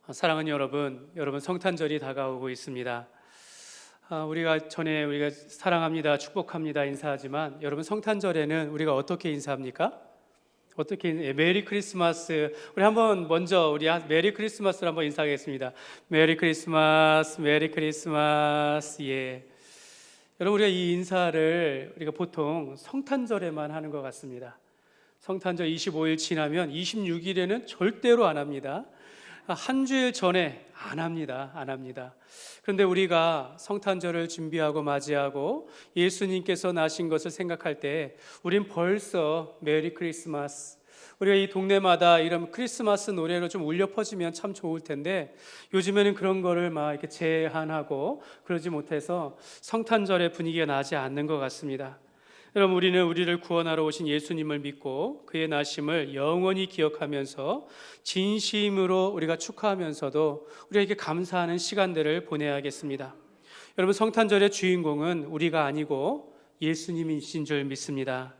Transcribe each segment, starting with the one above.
사랑하는 여러분 성탄절이 다가오고 있습니다. 우리가 사랑합니다, 축복합니다 인사하지만 여러분 성탄절에는 우리가 어떻게 인사합니까? 메리 크리스마스. 우리 한번 먼저 메리 크리스마스를 한번 인사하겠습니다. 메리 크리스마스, 메리 크리스마스. 예. 여러분 우리가 이 인사를 우리가 보통 성탄절에만 하는 것 같습니다. 성탄절 25일 지나면 26일에는 절대로 안 합니다. 한 주일 전에 안 합니다. 그런데 우리가 성탄절을 준비하고 맞이하고 예수님께서 나신 것을 생각할 때 우린 벌써 메리 크리스마스, 우리가 이 동네마다 이런 크리스마스 노래로 좀 울려 퍼지면 참 좋을 텐데 요즘에는 그런 거를 막 이렇게 제한하고 그러지 못해서 성탄절의 분위기가 나지 않는 것 같습니다. 여러분 우리는 우리를 구원하러 오신 예수님을 믿고 그의 나심을 영원히 기억하면서 진심으로 우리가 축하하면서도 우리에게 감사하는 시간들을 보내야겠습니다. 여러분 성탄절의 주인공은 우리가 아니고 예수님이신 줄 믿습니다.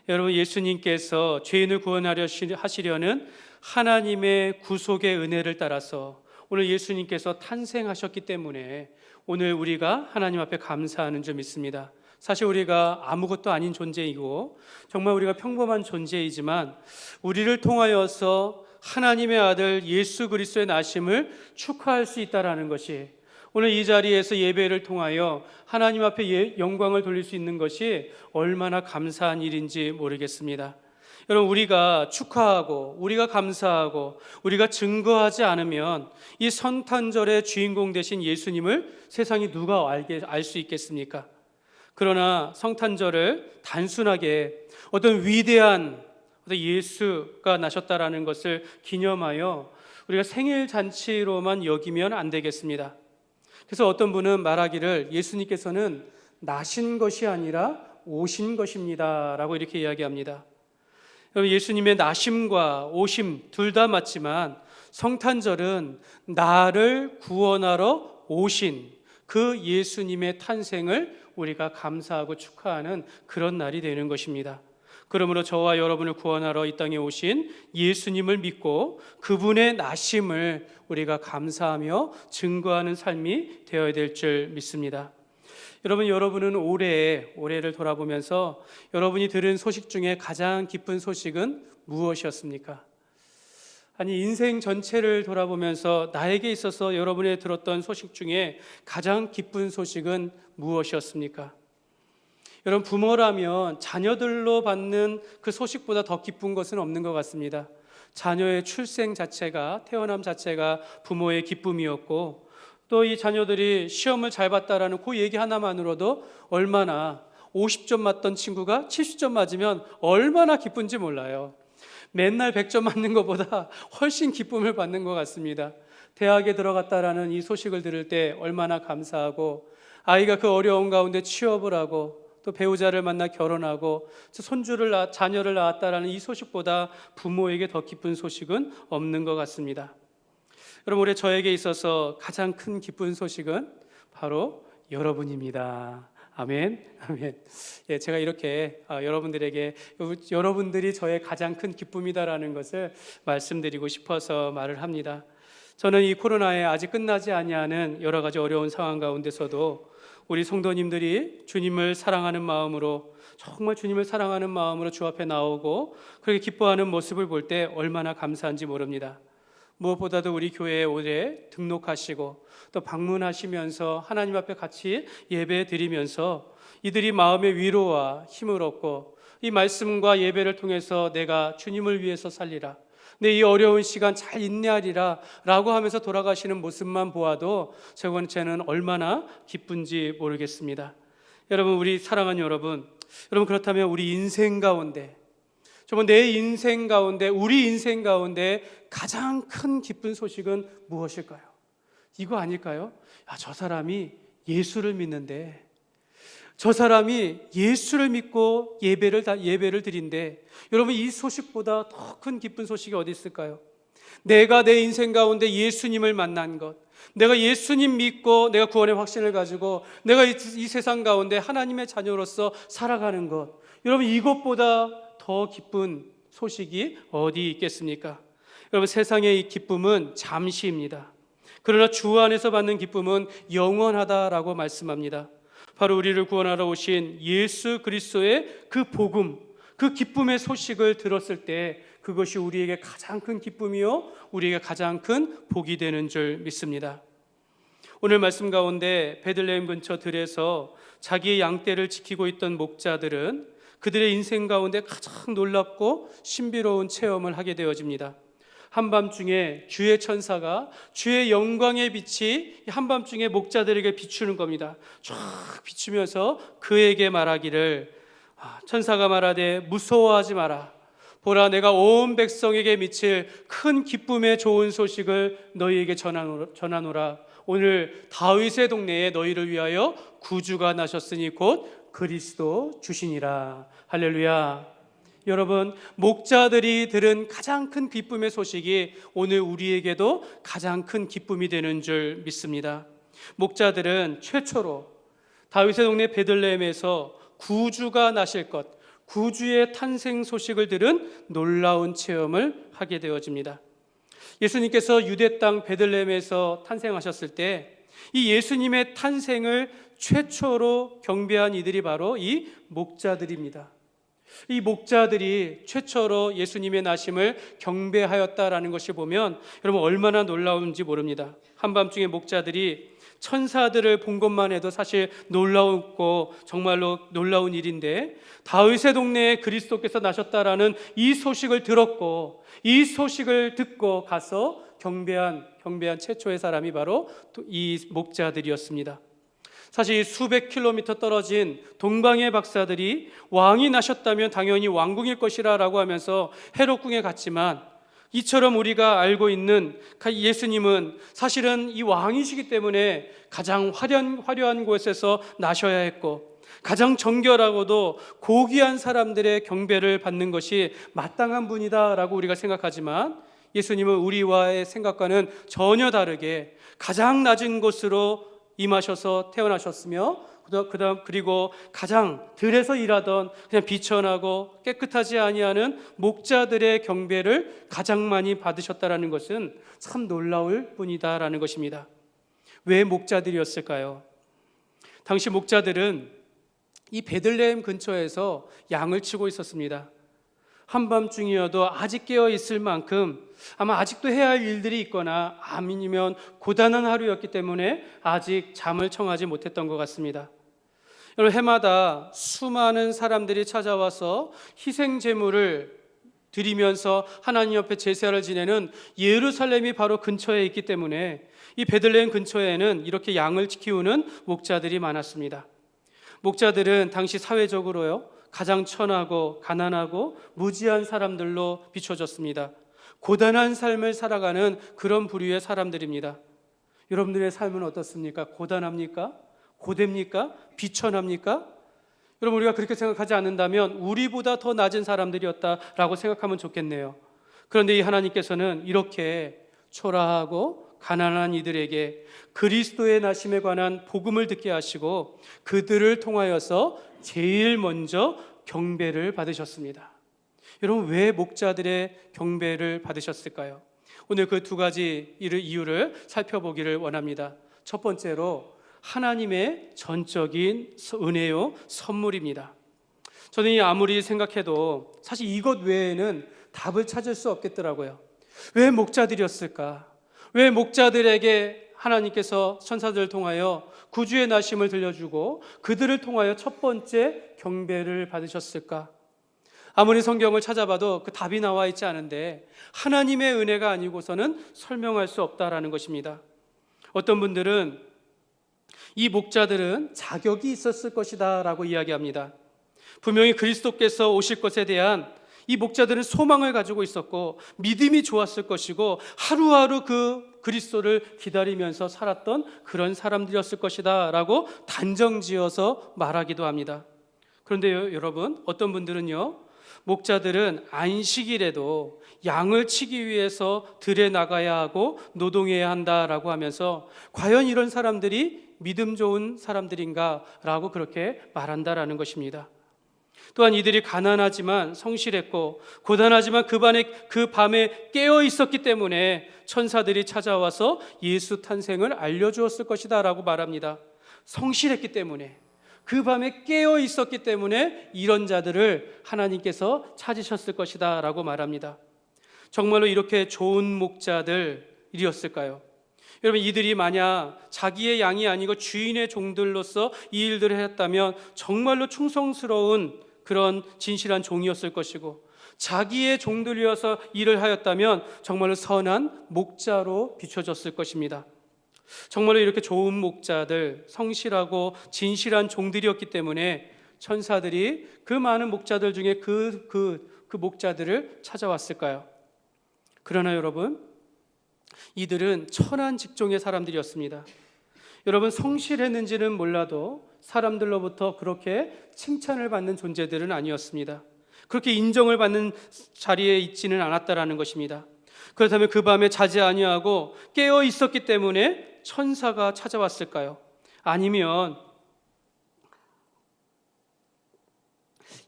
여러분 예수님께서 죄인을 구원하려 하시려는 하나님의 구속의 은혜를 따라서 오늘 예수님께서 탄생하셨기 때문에 오늘 우리가 하나님 앞에 감사하는 줄 믿습니다. 사실 우리가 아무것도 아닌 존재이고 정말 우리가 평범한 존재이지만 우리를 통하여서 하나님의 아들 예수 그리스도의 나심을 축하할 수 있다는 것이 오늘 이 자리에서 예배를 통하여 하나님 앞에 영광을 돌릴 수 있는 것이 얼마나 감사한 일인지 모르겠습니다. 여러분 우리가 축하하고 우리가 감사하고 우리가 증거하지 않으면 이 성탄절의 주인공 되신 예수님을 세상이 누가 알 수 있겠습니까? 그러나 성탄절을 단순하게 어떤 위대한 예수가 나셨다라는 것을 기념하여 우리가 생일 잔치로만 여기면 안 되겠습니다. 그래서 어떤 분은 말하기를 예수님께서는 나신 것이 아니라 오신 것입니다 라고 이렇게 이야기합니다. 예수님의 나심과 오심 둘 다 맞지만 성탄절은 나를 구원하러 오신 그 예수님의 탄생을 우리가 감사하고 축하하는 그런 날이 되는 것입니다. 그러므로 저와 여러분을 구원하러 이 땅에 오신 예수님을 믿고 그분의 나심을 우리가 감사하며 증거하는 삶이 되어야 될 줄 믿습니다. 여러분은 올해를 돌아보면서 여러분이 들은 소식 중에 가장 기쁜 소식은 무엇이었습니까? 아니 인생 전체를 돌아보면서 나에게 있어서 여러분이 들었던 소식 중에 가장 기쁜 소식은 무엇이었습니까? 여러분 부모라면 자녀들로 받는 그 소식보다 더 기쁜 것은 없는 것 같습니다. 자녀의 출생 자체가 태어남 자체가 부모의 기쁨이었고 또 이 자녀들이 시험을 잘 봤다라는 그 얘기 하나만으로도 얼마나 50점 맞던 친구가 70점 맞으면 얼마나 기쁜지 몰라요. 맨날 100점 맞는 것보다 훨씬 기쁨을 받는 것 같습니다. 대학에 들어갔다라는 이 소식을 들을 때 얼마나 감사하고 아이가 그 어려운 가운데 취업을 하고 또 배우자를 만나 결혼하고 자녀를 낳았다라는 이 소식보다 부모에게 더 기쁜 소식은 없는 것 같습니다. 여러분 올해 저에게 있어서 가장 큰 기쁜 소식은 바로 여러분입니다. 아멘. 예, 제가 이렇게 여러분들이 저의 가장 큰 기쁨이다라는 것을 말씀드리고 싶어서 말을 합니다. 저는 이 코로나에 아직 끝나지 아니하는 여러 가지 어려운 상황 가운데서도 우리 성도님들이 주님을 사랑하는 마음으로 정말 주님을 사랑하는 마음으로 주 앞에 나오고 그렇게 기뻐하는 모습을 볼 때 얼마나 감사한지 모릅니다. 무엇보다도 우리 교회에 올해 등록하시고 또 방문하시면서 하나님 앞에 같이 예배 드리면서 이들이 마음의 위로와 힘을 얻고 이 말씀과 예배를 통해서 내가 주님을 위해서 살리라, 내 이 어려운 시간 잘 인내하리라 라고 하면서 돌아가시는 모습만 보아도 저는 얼마나 기쁜지 모르겠습니다. 여러분 우리 사랑하는 여러분 그렇다면 우리 인생 가운데 정말 내 인생 가운데 우리 인생 가운데 가장 큰 기쁜 소식은 무엇일까요? 이거 아닐까요? 저 사람이 예수를 믿는데 저 사람이 예수를 믿고 예배를 드린데 여러분 이 소식보다 더 큰 기쁜 소식이 어디 있을까요? 내가 내 인생 가운데 예수님을 만난 것, 내가 예수님 믿고 내가 구원의 확신을 가지고 내가 이 세상 가운데 하나님의 자녀로서 살아가는 것, 여러분 이것보다 더 기쁜 소식이 어디 있겠습니까? 여러분, 세상의 이 기쁨은 잠시입니다. 그러나 주 안에서 받는 기쁨은 영원하다라고 말씀합니다. 바로 우리를 구원하러 오신 예수 그리스도의 그 복음, 그 기쁨의 소식을 들었을 때 그것이 우리에게 가장 큰 기쁨이요, 우리에게 가장 큰 복이 되는 줄 믿습니다. 오늘 말씀 가운데 베들레헴 근처 들에서 자기의 양떼를 지키고 있던 목자들은 그들의 인생 가운데 가장 놀랍고 신비로운 체험을 하게 되어집니다. 한밤중에 주의 천사가 주의 영광의 빛이 한밤중에 목자들에게 비추는 겁니다. 쫙 비추면서 그에게 말하기를, 천사가 말하되 무서워하지 마라. 보라, 내가 온 백성에게 미칠 큰 기쁨의 좋은 소식을 너희에게 전하노라. 오늘 다윗의 동네에 너희를 위하여 구주가 나셨으니 곧 그리스도 주시니라. 할렐루야. 여러분, 목자들이 들은 가장 큰 기쁨의 소식이 오늘 우리에게도 가장 큰 기쁨이 되는 줄 믿습니다. 목자들은 최초로 다윗의 동네 베들레헴에서 구주가 나실 것, 구주의 탄생 소식을 들은 놀라운 체험을 하게 되어집니다. 예수님께서 유대 땅 베들레헴에서 탄생하셨을 때 이 예수님의 탄생을 최초로 경배한 이들이 바로 이 목자들입니다. 이 목자들이 최초로 예수님의 나심을 경배하였다라는 것을 보면 여러분 얼마나 놀라운지 모릅니다. 한밤중에 목자들이 천사들을 본 것만 해도 사실 놀라웠고 정말로 놀라운 일인데, 다윗의 동네에 그리스도께서 나셨다라는 이 소식을 들었고 이 소식을 듣고 가서 경배한 최초의 사람이 바로 이 목자들이었습니다. 사실 수백 킬로미터 떨어진 동방의 박사들이 왕이 나셨다면 당연히 왕궁일 것이라 라고 하면서 헤롯궁에 갔지만, 이처럼 우리가 알고 있는 예수님은 사실은 이 왕이시기 때문에 가장 화려한 곳에서 나셔야 했고 가장 정결하고도 고귀한 사람들의 경배를 받는 것이 마땅한 분이다라고 우리가 생각하지만, 예수님은 우리와의 생각과는 전혀 다르게 가장 낮은 곳으로 임하셔서 태어나셨으며, 그리고 가장 들에서 일하던 그냥 비천하고 깨끗하지 아니하는 목자들의 경배를 가장 많이 받으셨다라는 것은 참 놀라울 뿐이다라는 것입니다. 왜 목자들이었을까요? 당시 목자들은 이 베들레헴 근처에서 양을 치고 있었습니다. 한밤중이어도 아직 깨어 있을 만큼 아마 아직도 해야 할 일들이 있거나 아니면 고단한 하루였기 때문에 아직 잠을 청하지 못했던 것 같습니다. 여러분, 해마다 수많은 사람들이 찾아와서 희생 제물을 드리면서 하나님 옆에 제사를 지내는 예루살렘이 바로 근처에 있기 때문에 이 베들레헴 근처에는 이렇게 양을 키우는 목자들이 많았습니다. 목자들은 당시 사회적으로요 가장 천하고 가난하고 무지한 사람들로 비춰졌습니다. 고단한 삶을 살아가는 그런 부류의 사람들입니다. 여러분들의 삶은 어떻습니까? 고단합니까? 고됩니까? 비천합니까? 여러분, 우리가 그렇게 생각하지 않는다면 우리보다 더 낮은 사람들이었다라고 생각하면 좋겠네요. 그런데 이 하나님께서는 이렇게 초라하고 가난한 이들에게 그리스도의 나심에 관한 복음을 듣게 하시고 그들을 통하여서 제일 먼저 경배를 받으셨습니다. 여러분, 왜 목자들의 경배를 받으셨을까요? 오늘 그 두 가지 이유를 살펴보기를 원합니다. 첫 번째로 하나님의 전적인 은혜요 선물입니다. 저는 아무리 생각해도 사실 이것 외에는 답을 찾을 수 없겠더라고요. 왜 목자들이었을까? 왜 목자들에게 하나님께서 천사들을 통하여 구주의 나심을 들려주고 그들을 통하여 첫 번째 경배를 받으셨을까? 아무리 성경을 찾아봐도 그 답이 나와 있지 않은데 하나님의 은혜가 아니고서는 설명할 수 없다라는 것입니다. 어떤 분들은 이 목자들은 자격이 있었을 것이다 라고 이야기합니다. 분명히 그리스도께서 오실 것에 대한 이 목자들은 소망을 가지고 있었고 믿음이 좋았을 것이고 하루하루 그 그리스도를 기다리면서 살았던 그런 사람들이었을 것이다 라고 단정지어서 말하기도 합니다. 그런데 여러분, 어떤 분들은요, 목자들은 안식일에도 양을 치기 위해서 들에 나가야 하고 노동해야 한다라고 하면서 과연 이런 사람들이 믿음 좋은 사람들인가 라고 그렇게 말한다라는 것입니다. 또한 이들이 가난하지만 성실했고 고단하지만 그 밤에 깨어 있었기 때문에 천사들이 찾아와서 예수 탄생을 알려주었을 것이다 라고 말합니다. 성실했기 때문에, 그 밤에 깨어 있었기 때문에 이런 자들을 하나님께서 찾으셨을 것이다 라고 말합니다. 정말로 이렇게 좋은 목자들이었을까요? 여러분, 이들이 만약 자기의 양이 아니고 주인의 종들로서 이 일들을 했다면 정말로 충성스러운 그런 진실한 종이었을 것이고, 자기의 종들이어서 일을 하였다면 정말로 선한 목자로 비춰졌을 것입니다. 정말로 이렇게 좋은 목자들, 성실하고 진실한 종들이었기 때문에 천사들이 그 많은 목자들 중에 그 목자들을 찾아왔을까요? 그러나 여러분, 이들은 천한 직종의 사람들이었습니다. 여러분, 성실했는지는 몰라도 사람들로부터 그렇게 칭찬을 받는 존재들은 아니었습니다. 그렇게 인정을 받는 자리에 있지는 않았다라는 것입니다. 그렇다면 그 밤에 자지 아니하고 깨어 있었기 때문에 천사가 찾아왔을까요? 아니면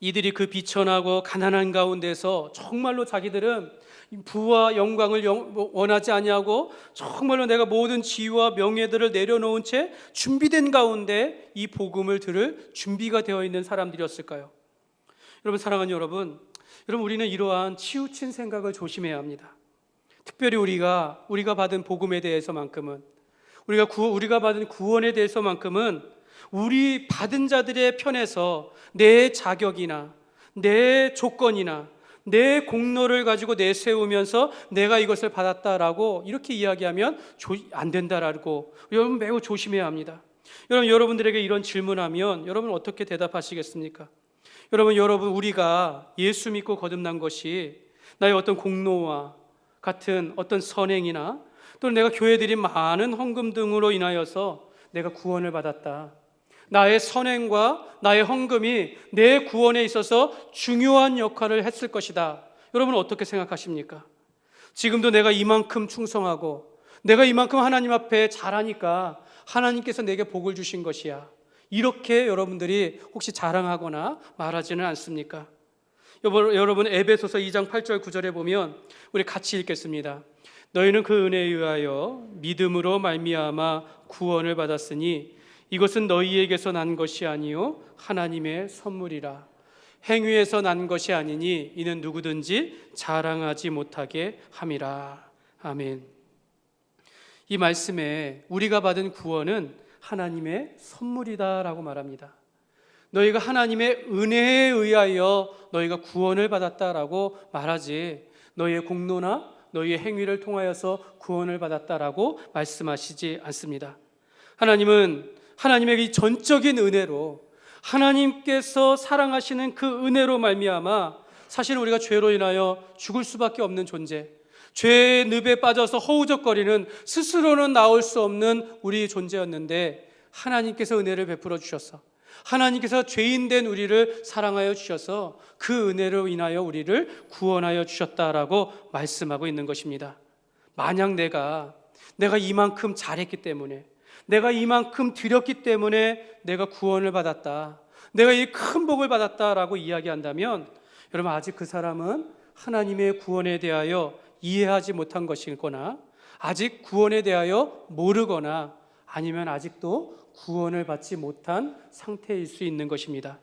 이들이 그 비천하고 가난한 가운데서 정말로 자기들은 부와 영광을 원하지 아니하고 정말로 내가 모든 지위와 명예들을 내려놓은 채 준비된 가운데 이 복음을 들을 준비가 되어 있는 사람들이었을까요? 여러분, 사랑하는 여러분, 우리는 이러한 치우친 생각을 조심해야 합니다. 특별히 우리가 받은 복음에 대해서만큼은, 우리가 받은 구원에 대해서만큼은 우리 받은 자들의 편에서 내 자격이나 내 조건이나 내 공로를 가지고 내세우면서 내가 이것을 받았다라고 이렇게 이야기하면 안 된다라고 여러분 매우 조심해야 합니다. 여러분들에게 이런 질문하면 여러분 어떻게 대답하시겠습니까? 여러분, 우리가 예수 믿고 거듭난 것이 나의 어떤 공로와 같은 어떤 선행이나 또는 내가 교회 드린 많은 헌금 등으로 인하여서 내가 구원을 받았다, 나의 선행과 나의 헌금이 내 구원에 있어서 중요한 역할을 했을 것이다, 여러분은 어떻게 생각하십니까? 지금도 내가 이만큼 충성하고 내가 이만큼 하나님 앞에 잘하니까 하나님께서 내게 복을 주신 것이야, 이렇게 여러분들이 혹시 자랑하거나 말하지는 않습니까? 여러분, 에베소서 2장 8절 9절에 보면 우리 같이 읽겠습니다. 너희는 그 은혜에 의하여 믿음으로 말미암아 구원을 받았으니 이것은 너희에게서 난 것이 아니요 하나님의 선물이라. 행위에서 난 것이 아니니 이는 누구든지 자랑하지 못하게 함이라. 아멘. 이 말씀에 우리가 받은 구원은 하나님의 선물이다라고 말합니다. 너희가 하나님의 은혜에 의하여 너희가 구원을 받았다라고 말하지, 너희의 공로나 너희의 행위를 통하여서 구원을 받았다라고 말씀하시지 않습니다. 하나님은 하나님의 이 전적인 은혜로, 하나님께서 사랑하시는 그 은혜로 말미암아 사실 우리가 죄로 인하여 죽을 수밖에 없는 존재, 죄의 늪에 빠져서 허우적거리는, 스스로는 나올 수 없는 우리 존재였는데 하나님께서 은혜를 베풀어 주셔서, 하나님께서 죄인된 우리를 사랑하여 주셔서 그 은혜로 인하여 우리를 구원하여 주셨다라고 말씀하고 있는 것입니다. 만약 내가 이만큼 잘했기 때문에, 내가 이만큼 드렸기 때문에 내가 구원을 받았다, 내가 이 큰 복을 받았다라고 이야기한다면 여러분, 아직 그 사람은 하나님의 구원에 대하여 이해하지 못한 것이거나 아직 구원에 대하여 모르거나 아니면 아직도 구원을 받지 못한 상태일 수 있는 것입니다.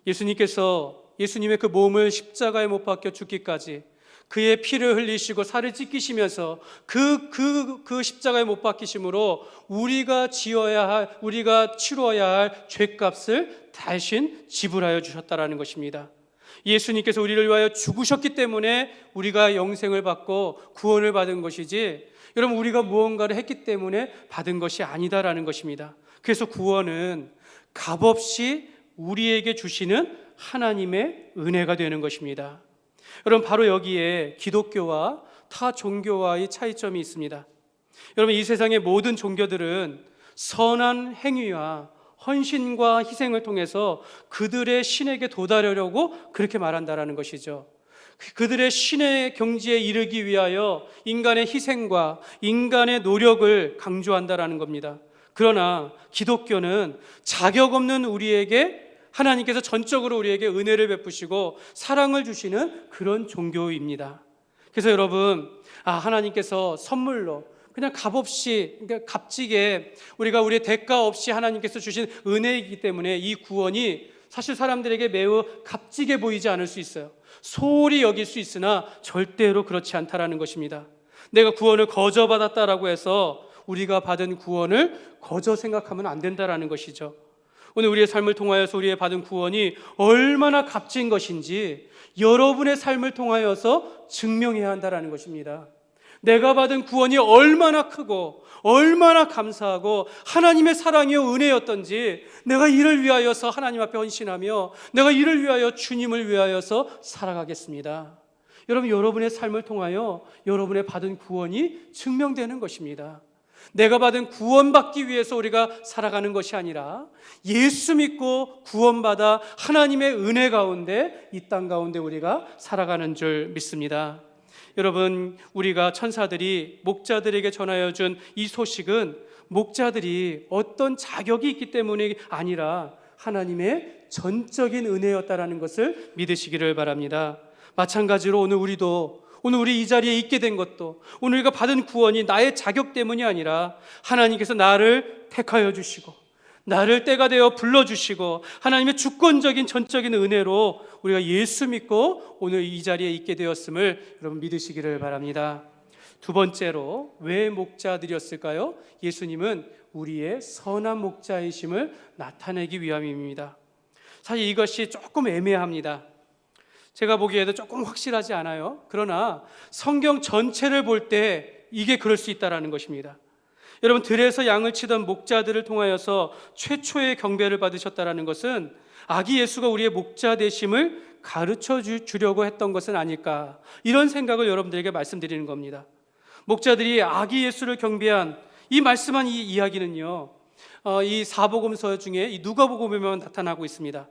예수님의 그 몸을 십자가에 못 박혀 죽기까지 그의 피를 흘리시고 살을 찢기시면서 그 십자가에 못 박히심으로 우리가 치러야 할 죄값을 대신 지불하여 주셨다라는 것입니다. 예수님께서 우리를 위하여 죽으셨기 때문에 우리가 영생을 받고 구원을 받은 것이지, 여러분, 우리가 무언가를 했기 때문에 받은 것이 아니다라는 것입니다. 그래서 구원은 값없이 우리에게 주시는 하나님의 은혜가 되는 것입니다. 여러분, 바로 여기에 기독교와 타 종교와의 차이점이 있습니다. 여러분, 이 세상의 모든 종교들은 선한 행위와 헌신과 희생을 통해서 그들의 신에게 도달하려고 그렇게 말한다라는 것이죠. 그들의 신의 경지에 이르기 위하여 인간의 희생과 인간의 노력을 강조한다라는 겁니다. 그러나 기독교는 자격 없는 우리에게 하나님께서 전적으로 우리에게 은혜를 베푸시고 사랑을 주시는 그런 종교입니다. 그래서 여러분, 하나님께서 선물로 그냥 값없이, 그러니까 값지게 우리가 우리의 대가 없이 하나님께서 주신 은혜이기 때문에 이 구원이 사실 사람들에게 매우 값지게 보이지 않을 수 있어요. 소홀히 여길 수 있으나 절대로 그렇지 않다라는 것입니다. 내가 구원을 거저 받았다라고 해서 우리가 받은 구원을 거저 생각하면 안 된다라는 것이죠. 오늘 우리의 삶을 통하여서 우리의 받은 구원이 얼마나 값진 것인지 여러분의 삶을 통하여서 증명해야 한다라는 것입니다. 내가 받은 구원이 얼마나 크고 얼마나 감사하고 하나님의 사랑이요 은혜였던지 내가 이를 위하여서 하나님 앞에 헌신하며 내가 이를 위하여 주님을 위하여서 살아가겠습니다. 여러분, 여러분의 삶을 통하여 여러분의 받은 구원이 증명되는 것입니다. 내가 받은 구원받기 위해서 우리가 살아가는 것이 아니라 예수 믿고 구원받아 하나님의 은혜 가운데 이 땅 가운데 우리가 살아가는 줄 믿습니다. 여러분, 우리가 천사들이 목자들에게 전하여 준 이 소식은 목자들이 어떤 자격이 있기 때문이 아니라 하나님의 전적인 은혜였다라는 것을 믿으시기를 바랍니다. 마찬가지로 오늘 우리 이 자리에 있게 된 것도 오늘 우리가 받은 구원이 나의 자격 때문이 아니라 하나님께서 나를 택하여 주시고 나를 때가 되어 불러주시고 하나님의 주권적인 전적인 은혜로 우리가 예수 믿고 오늘 이 자리에 있게 되었음을 여러분 믿으시기를 바랍니다. 두 번째로 왜 목자들이었을까요? 예수님은 우리의 선한 목자이심을 나타내기 위함입니다. 사실 이것이 조금 애매합니다. 제가 보기에도 조금 확실하지 않아요. 그러나 성경 전체를 볼 때 이게 그럴 수 있다는 것입니다. 여러분, 들에서 양을 치던 목자들을 통하여서 최초의 경배를 받으셨다는 것은 아기 예수가 우리의 목자 되심을 가르쳐 주려고 했던 것은 아닐까, 이런 생각을 여러분들에게 말씀드리는 겁니다. 목자들이 아기 예수를 경배한 이 말씀한 이 이야기는요, 이 사복음서 중에 이 누가복음에만 나타나고 있습니다.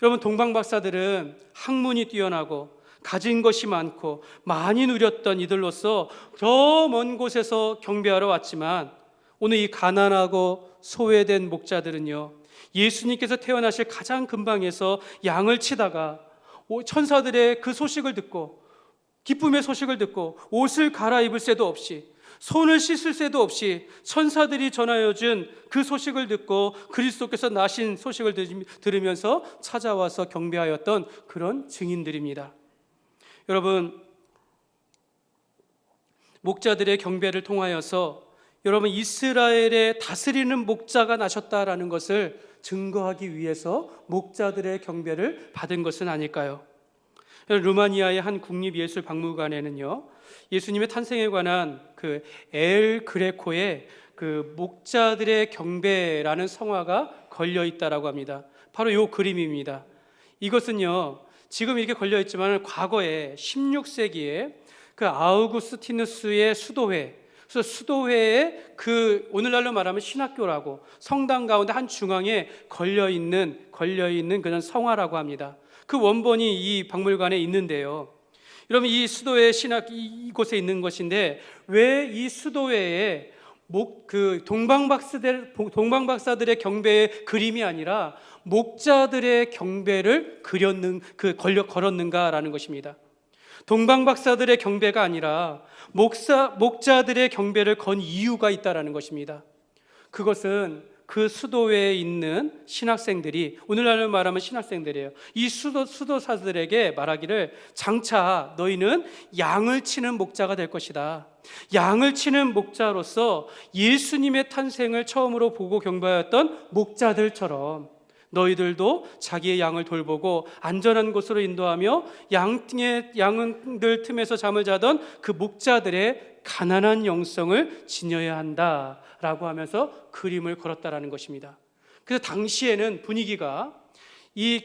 여러분, 동방박사들은 학문이 뛰어나고 가진 것이 많고 많이 누렸던 이들로서 저 먼 곳에서 경배하러 왔지만 오늘 이 가난하고 소외된 목자들은요, 예수님께서 태어나실 가장 근방에서 양을 치다가 천사들의 그 소식을 듣고 기쁨의 소식을 듣고 옷을 갈아입을 새도 없이 손을 씻을 새도 없이 천사들이 전하여 준 그 소식을 듣고 그리스도께서 나신 소식을 들으면서 찾아와서 경배하였던 그런 증인들입니다. 여러분, 목자들의 경배를 통하여서 여러분 이스라엘의 다스리는 목자가 나셨다라는 것을 증거하기 위해서 목자들의 경배를 받은 것은 아닐까요? 루마니아의 한 국립예술박물관에는요, 예수님의 탄생에 관한 그 엘 그레코의 그 목자들의 경배라는 성화가 걸려 있다라고 합니다. 바로 이 그림입니다. 이것은요, 지금 이렇게 걸려 있지만 과거에 16세기에 그 아우구스티누스의 수도회, 그래서 수도회에 그 오늘날로 말하면 신학교라고 성당 가운데 한 중앙에 걸려 있는 그런 성화라고 합니다. 그 원본이 이 박물관에 있는데요. 여러분, 이 수도회 이곳에 있는 것인데 왜 이 수도회에 그 동방박사들의 경배의 그림이 아니라 목자들의 경배를 걸었는가라는 것입니다. 동방박사들의 경배가 아니라 목자들의 경배를 건 이유가 있다라는 것입니다. 그것은 그 수도회에 있는 신학생들이, 오늘날로 말하면 신학생들이에요. 이 수도사들에게 말하기를, 장차 너희는 양을 치는 목자가 될 것이다. 양을 치는 목자로서 예수님의 탄생을 처음으로 보고 경배하였던 목자들처럼 너희들도 자기의 양을 돌보고 안전한 곳으로 인도하며 양들 틈에서 잠을 자던 그 목자들의 가난한 영성을 지녀야 한다라고 하면서 그림을 걸었다라는 것입니다. 그래서 당시에는 분위기가 이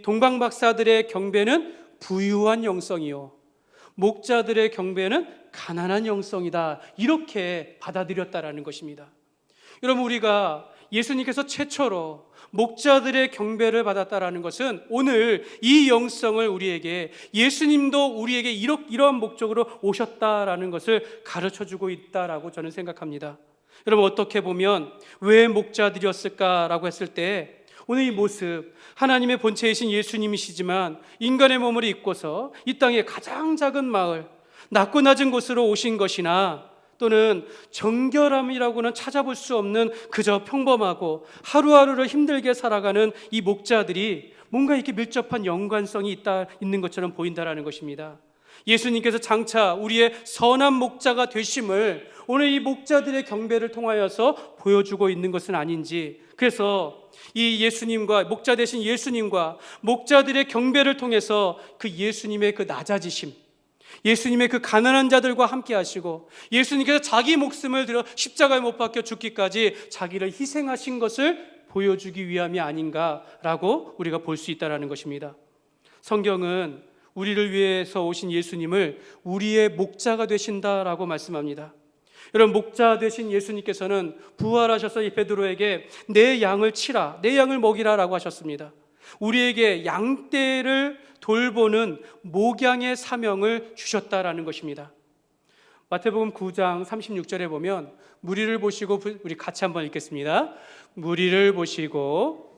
동방박사들의 경배는 부유한 영성이요, 목자들의 경배는 가난한 영성이다, 이렇게 받아들였다라는 것입니다. 여러분, 우리가 예수님께서 최초로 목자들의 경배를 받았다라는 것은 오늘 이 영성을 우리에게, 예수님도 우리에게 이러한 목적으로 오셨다라는 것을 가르쳐주고 있다라고 저는 생각합니다. 여러분, 어떻게 보면 왜 목자들이었을까라고 했을 때 오늘 이 모습, 하나님의 본체이신 예수님이시지만 인간의 몸을 입고서 이 땅의 가장 작은 마을, 낮고 낮은 곳으로 오신 것이나 또는 정결함이라고는 찾아볼 수 없는 그저 평범하고 하루하루를 힘들게 살아가는 이 목자들이 뭔가 이렇게 밀접한 연관성이 있는 것처럼 보인다라는 것입니다. 예수님께서 장차 우리의 선한 목자가 되심을 오늘 이 목자들의 경배를 통하여서 보여주고 있는 것은 아닌지, 그래서 이 예수님과 목자 되신 예수님과 목자들의 경배를 통해서 그 예수님의 그 낮아지심, 예수님의 그 가난한 자들과 함께 하시고 예수님께서 자기 목숨을 들어 십자가에 못 박혀 죽기까지 자기를 희생하신 것을 보여주기 위함이 아닌가라고 우리가 볼 수 있다는 것입니다. 성경은 우리를 위해서 오신 예수님을 우리의 목자가 되신다라고 말씀합니다. 여러분, 목자 되신 예수님께서는 부활하셔서 이 베드로에게 내 양을 치라, 내 양을 먹이라 라고 하셨습니다. 우리에게 양떼를 돌보는 목양의 사명을 주셨다라는 것입니다. 마태복음 9장 36절에 보면 무리를 보시고, 우리 같이 한번 읽겠습니다. 무리를 보시고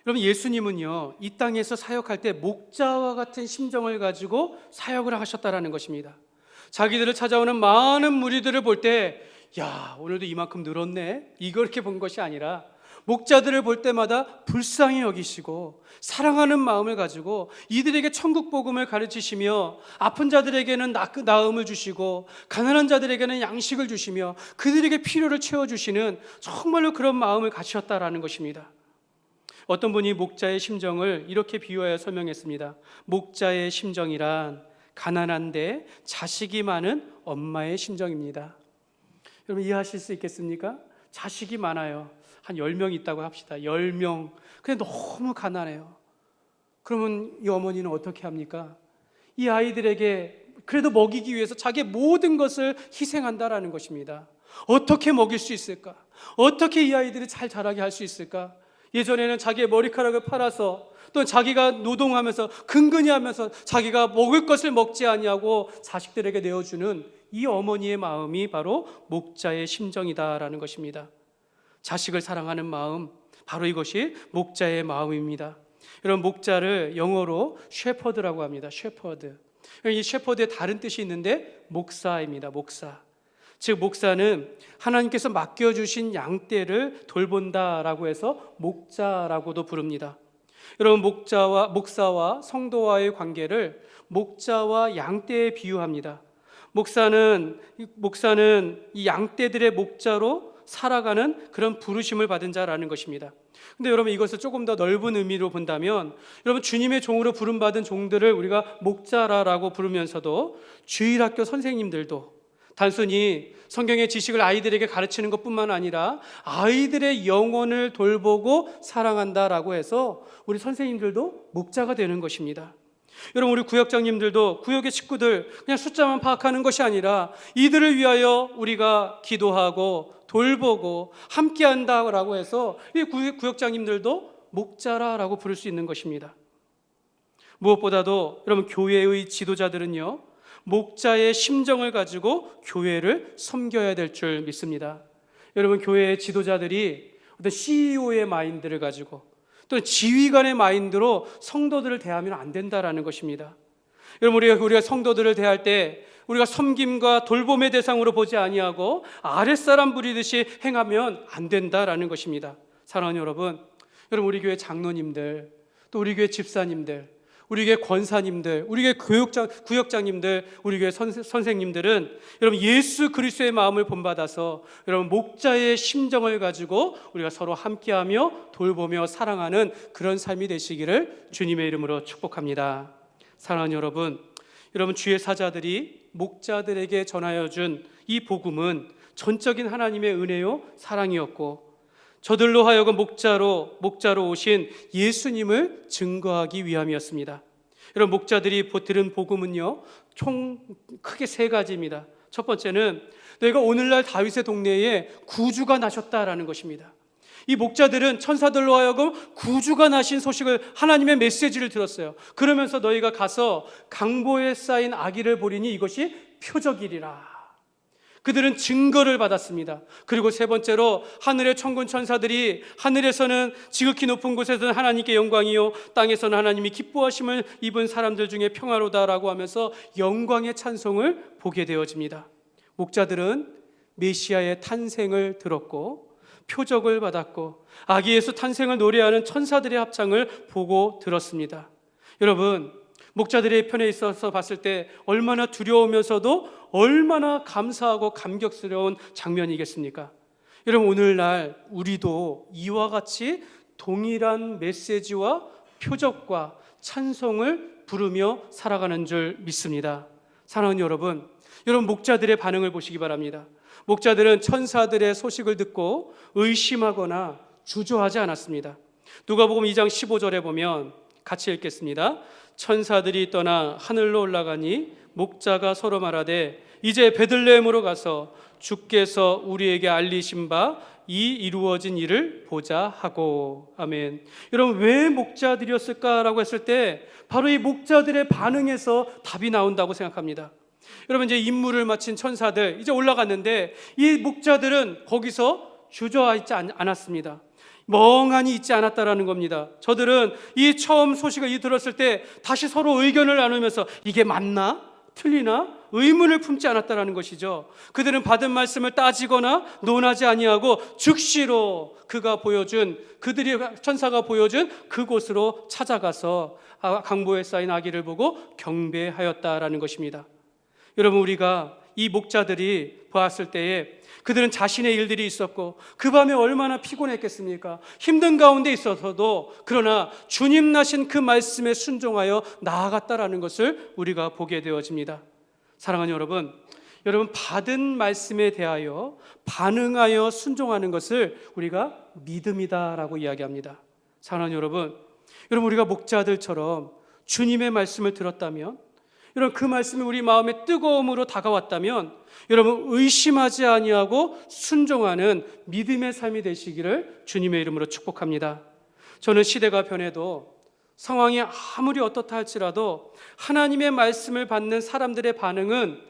여러분, 예수님은요 이 땅에서 사역할 때 목자와 같은 심정을 가지고 사역을 하셨다라는 것입니다. 자기들을 찾아오는 많은 무리들을 볼 때 야, 오늘도 이만큼 늘었네, 이렇게 본 것이 아니라 목자들을 볼 때마다 불쌍히 여기시고 사랑하는 마음을 가지고 이들에게 천국 복음을 가르치시며 아픈 자들에게는 나음을 주시고 가난한 자들에게는 양식을 주시며 그들에게 필요를 채워주시는 정말로 그런 마음을 가지셨다라는 것입니다. 어떤 분이 목자의 심정을 이렇게 비유하여 설명했습니다. 목자의 심정이란 가난한데 자식이 많은 엄마의 심정입니다. 여러분, 이해하실 수 있겠습니까? 자식이 많아요. 한 10명 있다고 합시다. 10명. 근데 너무 가난해요. 그러면 이 어머니는 어떻게 합니까? 이 아이들에게 그래도 먹이기 위해서 자기의 모든 것을 희생한다라는 것입니다. 어떻게 먹일 수 있을까? 어떻게 이 아이들을 잘 자라게 할 수 있을까? 예전에는 자기의 머리카락을 팔아서 또 자기가 노동하면서 근근히 하면서 자기가 먹을 것을 먹지 아니하고 자식들에게 내어주는 이 어머니의 마음이 바로 목자의 심정이다라는 것입니다. 자식을 사랑하는 마음, 바로 이것이 목자의 마음입니다. 여러분, 목자를 영어로 셰퍼드라고 합니다. 셰퍼드. 이 셰퍼드의 다른 뜻이 있는데 목사입니다. 목사. 즉 목사는 하나님께서 맡겨주신 양떼를 돌본다라고 해서 목자라고도 부릅니다. 여러분, 목사와 성도와의 관계를 목자와 양떼에 비유합니다. 목사는 이 양떼들의 목자로 살아가는 그런 부르심을 받은 자라는 것입니다. 근데 여러분, 이것을 조금 더 넓은 의미로 본다면 여러분, 주님의 종으로 부름받은 종들을 우리가 목자라고 부르면서도 주일학교 선생님들도 단순히 성경의 지식을 아이들에게 가르치는 것뿐만 아니라 아이들의 영혼을 돌보고 사랑한다라고 해서 우리 선생님들도 목자가 되는 것입니다. 여러분, 우리 구역장님들도 구역의 식구들 그냥 숫자만 파악하는 것이 아니라 이들을 위하여 우리가 기도하고 돌보고 함께한다라고 해서 이 구역장님들도 목자라고 부를 수 있는 것입니다. 무엇보다도 여러분, 교회의 지도자들은요 목자의 심정을 가지고 교회를 섬겨야 될 줄 믿습니다. 여러분, 교회의 지도자들이 어떤 CEO의 마인드를 가지고 또는 지휘관의 마인드로 성도들을 대하면 안 된다라는 것입니다. 여러분, 우리가 성도들을 대할 때 우리가 섬김과 돌봄의 대상으로 보지 아니하고 아랫사람 부리듯이 행하면 안 된다라는 것입니다. 사랑하는 여러분, 우리 교회 장로님들, 또 우리 교회 집사님들, 우리 교회 권사님들, 우리 교회 구역장님들, 우리 교회 선생님들은 여러분, 예수 그리스도의 마음을 본받아서 여러분, 목자의 심정을 가지고 우리가 서로 함께하며 돌보며 사랑하는 그런 삶이 되시기를 주님의 이름으로 축복합니다. 사랑하는 여러분, 주의 사자들이 목자들에게 전하여 준 이 복음은 전적인 하나님의 은혜요 사랑이었고, 저들로 하여금 목자로 오신 예수님을 증거하기 위함이었습니다. 여러분, 목자들이 들은 복음은요 총 크게 3가지입니다. 첫 번째는 너희가 오늘날 다윗의 동네에 구주가 나셨다라는 것입니다. 이 목자들은 천사들로 하여금 구주가 나신 소식을, 하나님의 메시지를 들었어요. 그러면서 너희가 가서 강보에 쌓인 아기를 보리니 이것이 표적이리라. 그들은 증거를 받았습니다. 그리고 세 번째로 하늘의 천군 천사들이 하늘에서는 지극히 높은 곳에서는 하나님께 영광이요 땅에서는 하나님이 기뻐하심을 입은 사람들 중에 평화로다라고 하면서 영광의 찬송을 보게 되어집니다. 목자들은 메시아의 탄생을 들었고 표적을 받았고 아기 예수 탄생을 노래하는 천사들의 합창을 보고 들었습니다. 여러분, 목자들의 편에 있어서 봤을 때 얼마나 두려우면서도 얼마나 감사하고 감격스러운 장면이겠습니까? 여러분, 오늘날 우리도 이와 같이 동일한 메시지와 표적과 찬송을 부르며 살아가는 줄 믿습니다. 사랑하는 여러분, 목자들의 반응을 보시기 바랍니다. 목자들은 천사들의 소식을 듣고 의심하거나 주저하지 않았습니다. 누가복음 2장 15절에 보면 같이 읽겠습니다. 천사들이 떠나 하늘로 올라가니 목자가 서로 말하되 이제 베들레헴으로 가서 주께서 우리에게 알리신 바 이 이루어진 일을 보자 하고. 아멘. 여러분, 왜 목자들이었을까라고 했을 때 바로 이 목자들의 반응에서 답이 나온다고 생각합니다. 여러분, 이제 임무를 마친 천사들 이제 올라갔는데 이 목자들은 거기서 주저하지 않았습니다. 멍하니 있지 않았다라는 겁니다. 저들은 이 처음 소식을 들었을 때 다시 서로 의견을 나누면서 이게 맞나? 틀리나? 의문을 품지 않았다라는 것이죠. 그들은 받은 말씀을 따지거나 논하지 아니하고 즉시로 그들이 천사가 보여준 그곳으로 찾아가서 강보에 쌓인 아기를 보고 경배하였다라는 것입니다. 여러분, 우리가 이 목자들이 보았을 때에 그들은 자신의 일들이 있었고 그 밤에 얼마나 피곤했겠습니까? 힘든 가운데 있어서도 그러나 주님 나신 그 말씀에 순종하여 나아갔다라는 것을 우리가 보게 되어집니다. 사랑하는 여러분, 받은 말씀에 대하여 반응하여 순종하는 것을 우리가 믿음이다라고 이야기합니다. 사랑하는 여러분, 우리가 목자들처럼 주님의 말씀을 들었다면, 그 말씀이 우리 마음에 뜨거움으로 다가왔다면 여러분, 의심하지 아니하고 순종하는 믿음의 삶이 되시기를 주님의 이름으로 축복합니다. 저는 시대가 변해도 상황이 아무리 어떻다 할지라도 하나님의 말씀을 받는 사람들의 반응은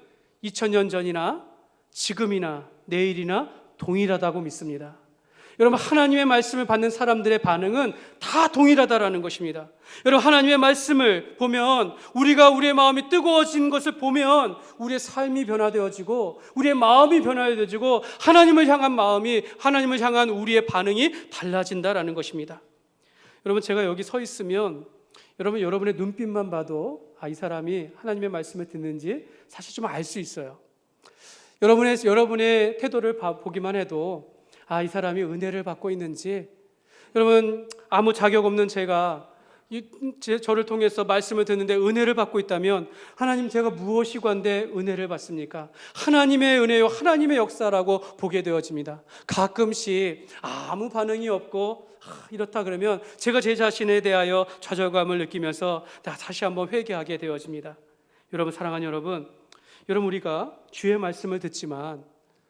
2000년 전이나 지금이나 내일이나 동일하다고 믿습니다. 여러분, 하나님의 말씀을 받는 사람들의 반응은 다 동일하다라는 것입니다. 여러분, 하나님의 말씀을 보면 우리의 마음이 뜨거워진 것을 보면 우리의 삶이 변화되어지고 우리의 마음이 변화되어지고 하나님을 향한 우리의 반응이 달라진다라는 것입니다. 여러분, 제가 여기 서 있으면 여러분의 눈빛만 봐도 이 사람이 하나님의 말씀을 듣는지 사실 좀 알 수 있어요. 여러분의 태도를 보기만 해도 이 사람이 은혜를 받고 있는지, 여러분, 아무 자격 없는 저를 통해서 말씀을 듣는데 은혜를 받고 있다면 하나님, 제가 무엇이 관대 은혜를 받습니까? 하나님의 은혜요, 하나님의 역사라고 보게 되어집니다. 가끔씩 아무 반응이 없고 이렇다 그러면 제가 제 자신에 대하여 좌절감을 느끼면서 다시 한번 회개하게 되어집니다. 여러분, 사랑하는 여러분, 우리가 주의 말씀을 듣지만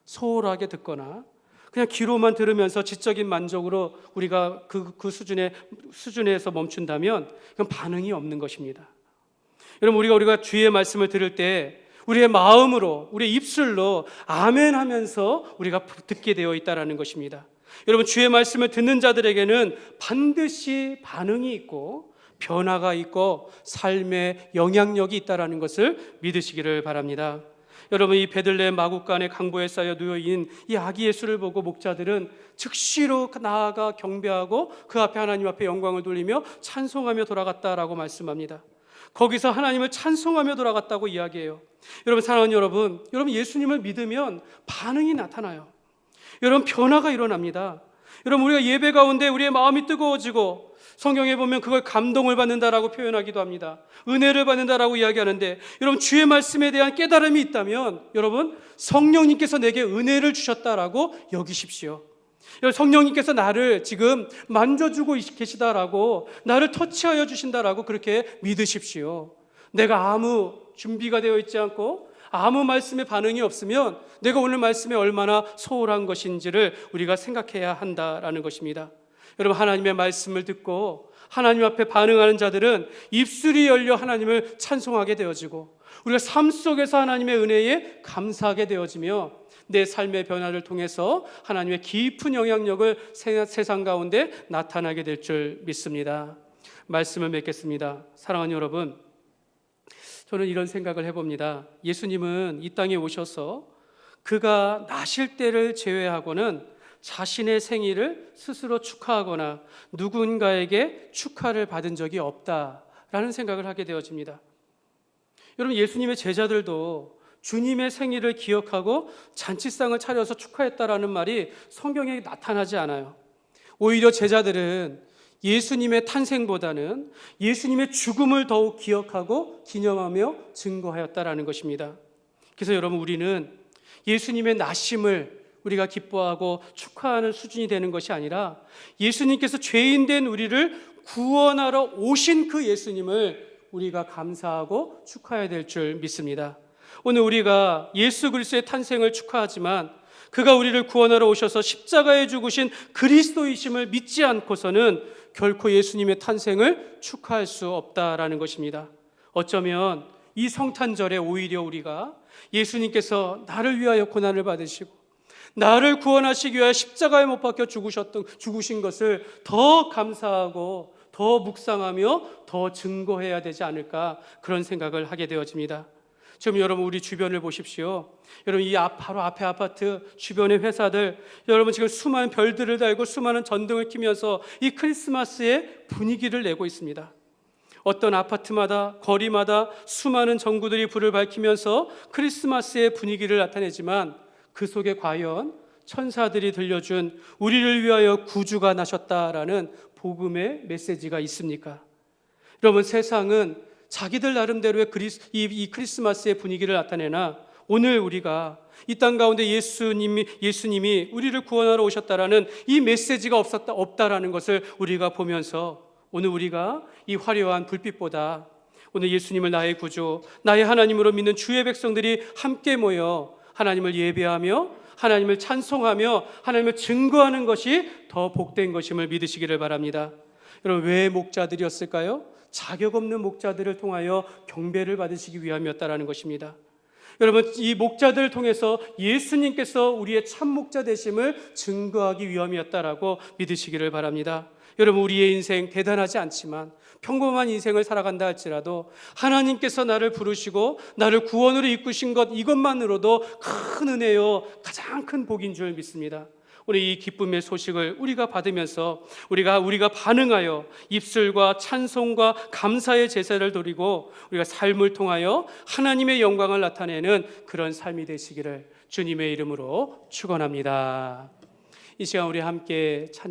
소홀하게 듣거나 그냥 귀로만 들으면서 지적인 만족으로 우리가 그 수준에서 멈춘다면 그건 반응이 없는 것입니다. 여러분, 우리가 주의 말씀을 들을 때 우리의 마음으로, 우리의 입술로 아멘 하면서 우리가 듣게 되어 있다는 것입니다. 여러분, 주의 말씀을 듣는 자들에게는 반드시 반응이 있고 변화가 있고 삶의 영향력이 있다는 것을 믿으시기를 바랍니다. 여러분, 이 베들레헴 마구간의 강보에 쌓여 누워있는 이 아기 예수를 보고 목자들은 즉시로 나아가 경배하고 그 앞에 하나님 앞에 영광을 돌리며 찬송하며 돌아갔다라고 말씀합니다. 거기서 하나님을 찬송하며 돌아갔다고 이야기해요. 여러분, 사랑하는 여러분, 예수님을 믿으면 반응이 나타나요. 여러분, 변화가 일어납니다. 여러분, 우리가 예배 가운데 우리의 마음이 뜨거워지고 성경에 보면 그걸 감동을 받는다라고 표현하기도 합니다. 은혜를 받는다라고 이야기하는데, 여러분, 주의 말씀에 대한 깨달음이 있다면 여러분, 성령님께서 내게 은혜를 주셨다라고 여기십시오. 여러분, 성령님께서 나를 지금 만져주고 계시다라고, 나를 터치하여 주신다라고 그렇게 믿으십시오. 내가 아무 준비가 되어 있지 않고 아무 말씀에 반응이 없으면 내가 오늘 말씀에 얼마나 소홀한 것인지를 우리가 생각해야 한다라는 것입니다. 여러분, 하나님의 말씀을 듣고 하나님 앞에 반응하는 자들은 입술이 열려 하나님을 찬송하게 되어지고, 우리가 삶 속에서 하나님의 은혜에 감사하게 되어지며, 내 삶의 변화를 통해서 하나님의 깊은 영향력을 세상 가운데 나타나게 될 줄 믿습니다. 말씀을 맺겠습니다. 사랑하는 여러분, 저는 이런 생각을 해봅니다. 예수님은 이 땅에 오셔서 그가 나실 때를 제외하고는 자신의 생일을 스스로 축하하거나 누군가에게 축하를 받은 적이 없다라는 생각을 하게 되어집니다. 여러분, 예수님의 제자들도 주님의 생일을 기억하고 잔치상을 차려서 축하했다라는 말이 성경에 나타나지 않아요. 오히려 제자들은 예수님의 탄생보다는 예수님의 죽음을 더욱 기억하고 기념하며 증거하였다라는 것입니다. 그래서 여러분, 우리는 예수님의 나심을 우리가 기뻐하고 축하하는 수준이 되는 것이 아니라 예수님께서 죄인된 우리를 구원하러 오신 그 예수님을 우리가 감사하고 축하해야 될 줄 믿습니다. 오늘 우리가 예수 그리스도의 탄생을 축하하지만 그가 우리를 구원하러 오셔서 십자가에 죽으신 그리스도이심을 믿지 않고서는 결코 예수님의 탄생을 축하할 수 없다라는 것입니다. 어쩌면 이 성탄절에 오히려 우리가 예수님께서 나를 위하여 고난을 받으시고 나를 구원하시기 위하여 십자가에 못 박혀 죽으신 것을 더 감사하고 더 묵상하며 더 증거해야 되지 않을까, 그런 생각을 하게 되어집니다. 지금 여러분, 우리 주변을 보십시오. 여러분, 이 바로 앞에 아파트 주변의 회사들, 여러분 지금 수많은 별들을 달고 수많은 전등을 켜면서 이 크리스마스의 분위기를 내고 있습니다. 어떤 아파트마다 거리마다 수많은 전구들이 불을 밝히면서 크리스마스의 분위기를 나타내지만 그 속에 과연 천사들이 들려준 우리를 위하여 구주가 나셨다라는 복음의 메시지가 있습니까? 여러분, 세상은 자기들 나름대로의 이 크리스마스의 분위기를 나타내나 오늘 우리가 이 땅 가운데 예수님이 우리를 구원하러 오셨다라는 이 메시지가 없다라는 것을 우리가 보면서 오늘 우리가 이 화려한 불빛보다 오늘 예수님을 나의 구주, 나의 하나님으로 믿는 주의 백성들이 함께 모여 하나님을 예배하며 하나님을 찬송하며 하나님을 증거하는 것이 더 복된 것임을 믿으시기를 바랍니다. 여러분, 왜 목자들이었을까요? 자격 없는 목자들을 통하여 경배를 받으시기 위함이었다라는 것입니다. 여러분, 이 목자들을 통해서 예수님께서 우리의 참 목자 되심을 증거하기 위함이었다라고 믿으시기를 바랍니다. 여러분, 우리의 인생 대단하지 않지만 평범한 인생을 살아간다 할지라도 하나님께서 나를 부르시고 나를 구원으로 이끄신 것, 이것만으로도 큰 은혜요, 가장 큰 복인 줄 믿습니다. 오늘 이 기쁨의 소식을 우리가 받으면서 우리가 반응하여 입술과 찬송과 감사의 제사를 드리고 우리가 삶을 통하여 하나님의 영광을 나타내는 그런 삶이 되시기를 주님의 이름으로 축원합니다. 이 시간 우리 함께 찬양